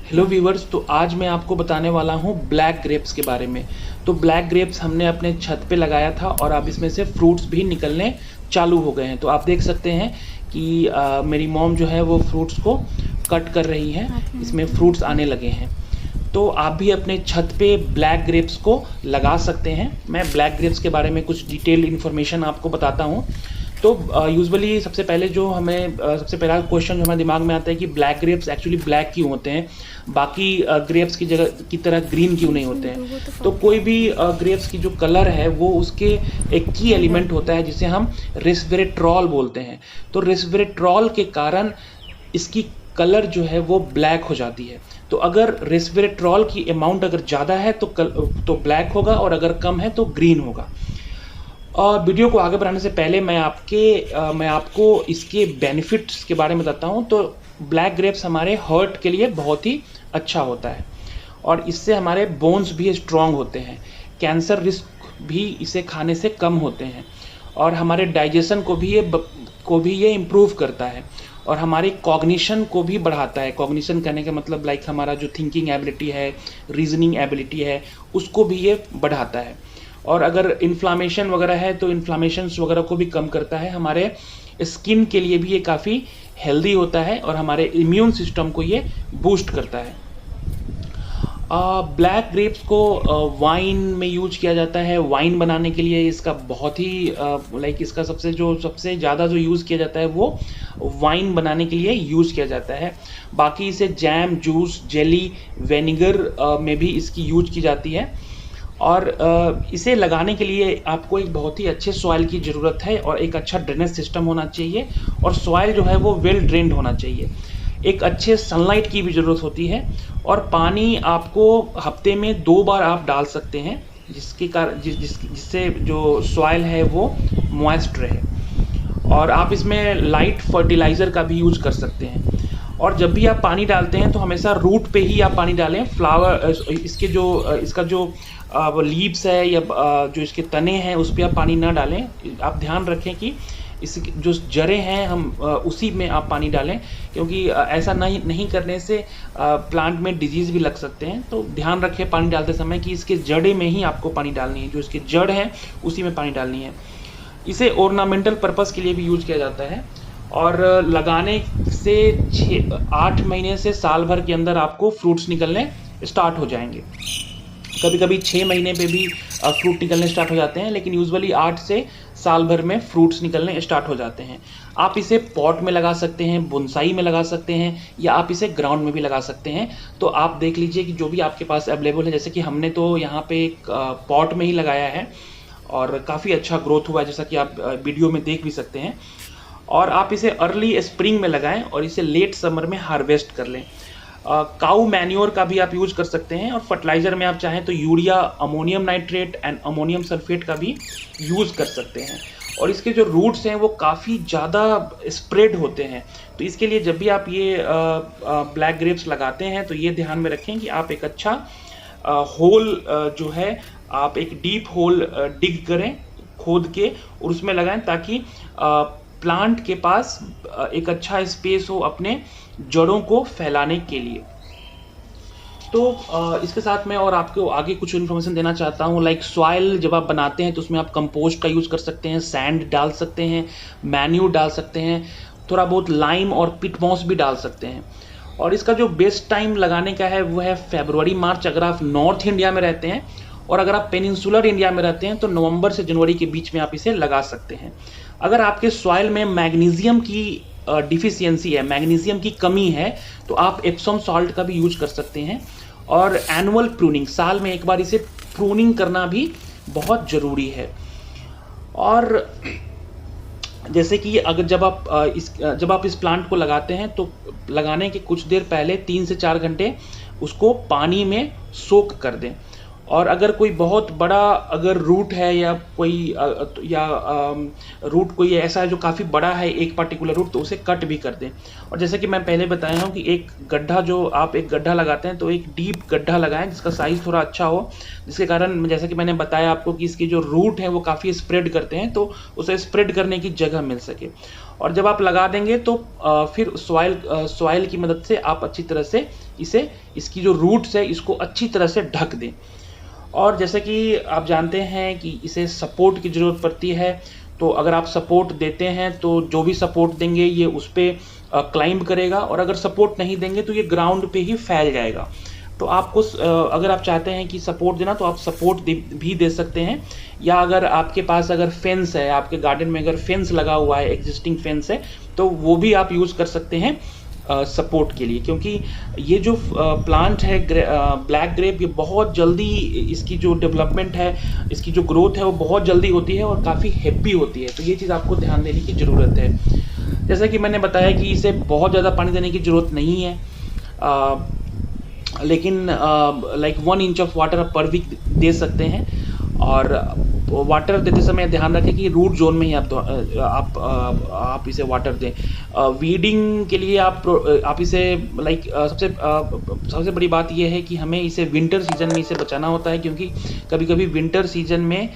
Hello viewers, तो आज मैं आपको बताने वाला हूँ ब्लैक ग्रेप्स के बारे में। तो ब्लैक ग्रेप्स हमने अपने छत पे लगाया था और अब इसमें से फ्रूट्स भी निकलने चालू हो गए हैं। तो आप देख सकते हैं कि मेरी मॉम जो है वो फ्रूट्स को कट कर रही है, इसमें फ्रूट्स आने लगे हैं। तो आप भी अपने छत पे ब्लैक ग्रेप्स को लगा सकते हैं। मैं ब्लैक ग्रेप्स के बारे में कुछ डिटेल इन्फॉर्मेशन आपको बताता हूँ। तो यूजुअली सबसे पहले जो हमें सबसे पहला क्वेश्चन जो हमारे दिमाग में आता है कि ब्लैक ग्रेप्स एक्चुअली ब्लैक क्यों होते हैं, बाकी ग्रेप्स की जगह की तरह ग्रीन क्यों नहीं होते हैं। तो कोई भी ग्रेप्स की जो कलर है वो उसके एक की एलिमेंट होता है जिसे हम रेस्वेरेट्रॉल बोलते हैं। तो रेस्वेरेट्रॉल के कारण इसकी कलर जो है वो ब्लैक हो जाती है। तो अगर रेस्वेरेट्रॉल की अमाउंट अगर ज़्यादा है तो ब्लैक होगा और अगर कम है तो ग्रीन होगा। और वीडियो को आगे बढ़ाने से पहले मैं आपको इसके बेनिफिट्स के बारे में बताता हूँ। तो ब्लैक ग्रेप्स हमारे हार्ट के लिए बहुत ही अच्छा होता है और इससे हमारे बोन्स भी स्ट्रांग होते हैं। कैंसर रिस्क भी इसे खाने से कम होते हैं और हमारे डाइजेशन को भी ये इम्प्रूव करता है और हमारी कॉग्निशन को भी बढ़ाता है। कॉग्निशन कहने का मतलब लाइक हमारा जो थिंकिंग एबिलिटी है, रीजनिंग एबिलिटी है, उसको भी ये बढ़ाता है। और अगर इन्फ्लामेशन वगैरह है तो इन्फ्लामेशंस वगैरह को भी कम करता है। हमारे स्किन के लिए भी ये काफ़ी हेल्दी होता है और हमारे इम्यून सिस्टम को ये बूस्ट करता है। ब्लैक ग्रेप्स को वाइन में यूज किया जाता है। वाइन बनाने के लिए इसका बहुत ही इसका सबसे ज़्यादा जो यूज़ किया जाता है वो वाइन बनाने के लिए यूज़ किया जाता है। बाकी इसे जैम, जूस, जेली, विनेगर में भी इसकी यूज की जाती है। और इसे लगाने के लिए आपको एक बहुत ही अच्छे सॉइल की ज़रूरत है और एक अच्छा ड्रेनेज सिस्टम होना चाहिए और सॉइल जो है वो वेल ड्रेन्ड होना चाहिए। एक अच्छे सनलाइट की भी ज़रूरत होती है और पानी आपको हफ्ते में 2 बार आप डाल सकते हैं, जिससे जो सॉइल है वो मॉइस्ट रहे। और आप इसमें लाइट फर्टिलाइज़र का भी यूज कर सकते हैं। और जब भी आप पानी डालते हैं तो हमेशा रूट पे ही आप पानी डालें। इसका जो लीव्स है या जो इसके तने हैं उस पर आप पानी ना डालें। आप ध्यान रखें कि इस जो जड़ें हैं हम उसी में आप पानी डालें, क्योंकि ऐसा नहीं करने से प्लांट में डिजीज़ भी लग सकते हैं। तो ध्यान रखें पानी डालते समय कि इसके जड़े में ही आपको पानी डालनी है, जो इसके जड़ हैं उसी में पानी डालनी है। इसे ऑर्नामेंटल पर्पस के लिए भी यूज किया जाता है और लगाने से 8 महीने से साल भर के अंदर आपको फ्रूट्स निकलने स्टार्ट हो जाएंगे। कभी कभी 6 महीने पे भी फ्रूट निकलने स्टार्ट हो जाते हैं, लेकिन यूजुअली 8 से साल भर में फ्रूट्स निकलने स्टार्ट हो जाते हैं। आप इसे पॉट में लगा सकते हैं, बोनसाई में लगा सकते हैं या आप इसे ग्राउंड में भी लगा सकते हैं। तो आप देख लीजिए कि जो भी आपके पास अवेलेबल है। जैसे कि हमने तो यहाँ पे एक पॉट में ही लगाया है और काफ़ी अच्छा ग्रोथ हुआ है, जैसा कि आप वीडियो में देख भी सकते हैं। और आप इसे अर्ली स्प्रिंग में लगाएं और इसे लेट समर में हार्वेस्ट कर लें। काऊ मैन्योर का भी आप यूज कर सकते हैं और फर्टिलाइज़र में आप चाहें तो urea, ammonium nitrate and ammonium sulphate का भी यूज़ कर सकते हैं। और इसके जो रूट्स हैं वो काफ़ी ज़्यादा स्प्रेड होते हैं। तो इसके लिए जब भी आप ये ब्लैक ग्रेप्स लगाते हैं तो ये ध्यान में रखें कि आप एक अच्छा होल जो है आप एक डीप होल डिग करें, खोद के, और उसमें लगाएं ताकि प्लांट के पास एक अच्छा स्पेस हो अपने जड़ों को फैलाने के लिए। तो इसके साथ मैं और आपको आगे कुछ इन्फॉर्मेशन देना चाहता हूँ। लाइक सॉइल जब आप बनाते हैं तो उसमें आप कंपोस्ट का यूज़ कर सकते हैं, सैंड डाल सकते हैं, मैन्यूर डाल सकते हैं, थोड़ा बहुत लाइम और पिट मॉस भी डाल सकते हैं। और इसका जो बेस्ट टाइम लगाने का है वो है फरवरी मार्च, अगर आप नॉर्थ इंडिया में रहते हैं। और अगर आप पेनिनसुलर इंडिया में रहते हैं तो नवंबर से जनवरी के बीच में आप इसे लगा सकते हैं। अगर आपके सॉइल में मैग्नीशियम की डिफिशियंसी है, मैग्नीशियम की कमी है, तो आप एप्सम सॉल्ट का भी यूज कर सकते हैं। और एनुअल प्रूनिंग, साल में एक बार इसे प्रूनिंग करना भी बहुत ज़रूरी है। और जैसे कि अगर जब आप इस प्लांट को लगाते हैं तो लगाने के कुछ देर पहले 3 से 4 घंटे उसको पानी में सोक कर दें। और अगर कोई बहुत बड़ा अगर रूट है या रूट कोई ऐसा है जो काफ़ी बड़ा है, एक पर्टिकुलर रूट, तो उसे कट भी कर दें। और जैसे कि मैं पहले बताया हूँ कि एक गड्ढा लगाते हैं तो एक डीप गड्ढा लगाएं जिसका साइज़ थोड़ा अच्छा हो, जिसके कारण जैसा कि मैंने बताया आपको कि इसके जो रूट हैं वो काफ़ी स्प्रेड करते हैं, तो उसे स्प्रेड करने की जगह मिल सके। और जब आप लगा देंगे तो फिर सॉइल की मदद से आप अच्छी तरह से इसकी जो रूट्स है इसको अच्छी तरह से ढक दें। और जैसे कि आप जानते हैं कि इसे सपोर्ट की ज़रूरत पड़ती है, तो अगर आप सपोर्ट देते हैं तो जो भी सपोर्ट देंगे ये उस पर क्लाइंब करेगा, और अगर सपोर्ट नहीं देंगे तो ये ग्राउंड पे ही फैल जाएगा। तो आपको अगर आप चाहते हैं कि सपोर्ट देना तो आप सपोर्ट भी दे सकते हैं, या अगर आपके पास अगर फेंस है, आपके गार्डन में अगर फेंस लगा हुआ है, एग्जिस्टिंग फेंस है, तो वो भी आप यूज़ कर सकते हैं सपोर्ट के लिए। क्योंकि ये जो प्लांट है ब्लैक ग्रेप, ये बहुत जल्दी इसकी जो डेवलपमेंट है, इसकी जो ग्रोथ है वो बहुत जल्दी होती है और काफ़ी हैप्पी होती है। तो ये चीज़ आपको ध्यान देने की ज़रूरत है। जैसा कि मैंने बताया कि इसे बहुत ज़्यादा पानी देने की ज़रूरत नहीं है, लेकिन लाइक 1 इंच ऑफ वाटर आप पर वीक दे सकते हैं। और वाटर देते समय ध्यान रखें कि रूट जोन में ही आप इसे वाटर दें। वीडिंग के लिए आप इसे लाइक सबसे बड़ी बात यह है कि हमें इसे विंटर सीजन में इसे बचाना होता है, क्योंकि कभी कभी विंटर सीजन में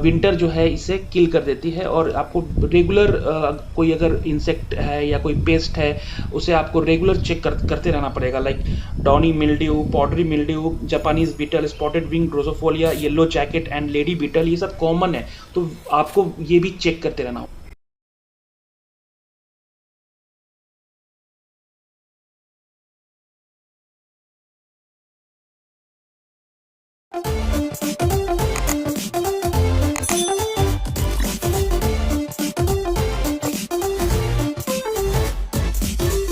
विंटर जो है इसे किल कर देती है। और आपको रेगुलर कोई अगर इंसेक्ट है या कोई पेस्ट है उसे आपको रेगुलर चेक करते रहना पड़ेगा, like downy mildew, powdery mildew, Japanese beetle, spotted wing drosophila, yellow jacket and lady beetle, ये सब कॉमन है, तो आपको ये भी चेक करते रहना होगा।